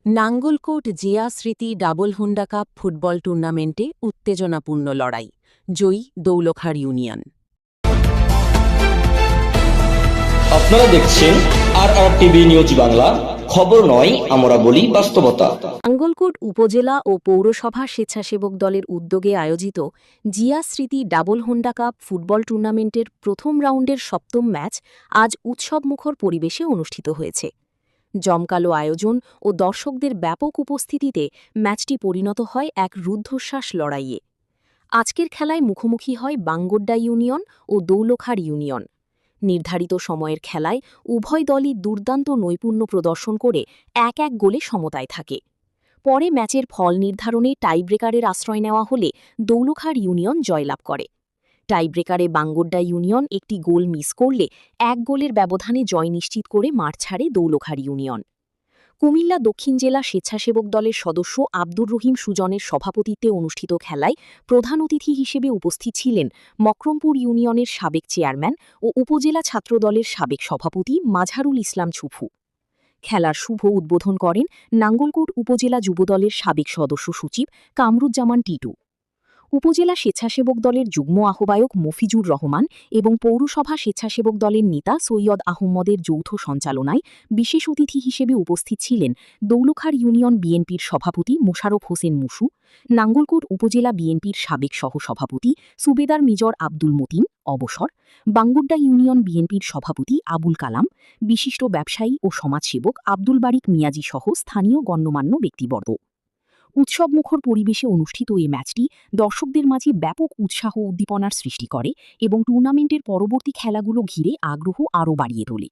নাঙ্গলকোট জিয়া স্মৃতি double Honda cup football টুর্নামেন্টে উত্তেজনাপূর্ণ লড়াই, জয়ী দৌলখার ইউনিয়ন। আপনারা দেখছেন RRTV নিউজ বাংলা। খবর নয়, আমরা বলি বাস্তবতা। নাঙ্গলকোট উপজেলা ও পৌরসভা স্বেচ্ছাসেবক দলের উদ্যোগে আয়োজিত জিয়া স্মৃতি ডাবল হুন্ডা কাপ ফুটবল টুর্নামেন্টের প্রথম রাউন্ডের সপ্তম ম্যাচ আজ উৎসবমুখর পরিবেশে অনুষ্ঠিত হয়েছে। জমকালো আয়োজন ও দর্শকদের ব্যাপক উপস্থিতিতে ম্যাচটি পরিণত হয় এক রুদ্ধশ্বাস লড়াইয়ে। আজকের খেলায় মুখোমুখি হয় বাঙ্গোড্ডা ইউনিয়ন ও দৌলখার ইউনিয়ন। নির্ধারিত সময়ের খেলায় উভয় দলই দুর্দান্ত নৈপুণ্য প্রদর্শন করে এক এক গোলে সমতায় থাকে। পরে ম্যাচের ফল নির্ধারণে টাইব্রেকারের আশ্রয় নেওয়া হলে দৌলখার ইউনিয়ন জয়লাভ করে। টাইব্রেকারে বাঙ্গোড্ডা ইউনিয়ন একটি গোল মিস করলে এক গোলের ব্যবধানে জয় নিশ্চিত করে মাঠ ছাড়ে দৌলখার ইউনিয়ন। কুমিল্লা দক্ষিণ জেলা স্বেচ্ছাসেবক দলের সদস্য আব্দুর রহিম সুজনের সভাপতিত্বে অনুষ্ঠিত খেলায় প্রধান অতিথি হিসেবে উপস্থিত ছিলেন মকরমপুর ইউনিয়নের সাবেক চেয়ারম্যান ও উপজেলা ছাত্রদলের সাবেক সভাপতি মাঝহারুল ইসলাম ছুফু। খেলার শুভ উদ্বোধন করেন নাঙ্গলকোট উপজেলা যুবদলের সাবেক সদস্য সচিব কামরুজ্জামান টিটু। উপজেলা স্বেচ্ছাসেবক দলের যুগ্ম আহ্বায়ক মফিজুর রহমান এবং পৌরসভা স্বেচ্ছাসেবক দলের নেতা সৈয়দ আহম্মদের যৌথ সঞ্চালনায় বিশেষ অতিথি হিসেবে উপস্থিত ছিলেন দৌলখার ইউনিয়ন বিএনপির সভাপতি মোশাররফ হোসেন মুসু, নাঙ্গলকোট উপজেলা বিএনপির সাবেক সহসভাপতি সুবেদার মেজর আব্দুল মতিন অবসর, বাঙ্গোড্ডা ইউনিয়ন বিএনপির সভাপতি আবুল কালাম, বিশিষ্ট ব্যবসায়ী ও সমাজসেবক আব্দুল বারিক মিয়াজি সহ স্থানীয় গণ্যমান্য ব্যক্তিবর্গ। উৎসবমুখর পরিবেশে অনুষ্ঠিত এই ম্যাচটি দর্শকদের মাঝে ব্যাপক উৎসাহ উদ্দীপনার সৃষ্টি করে এবং টুর্নামেন্টের পরবর্তী খেলাগুলো ঘিরে আগ্রহ আরও বাড়িয়ে তোলে।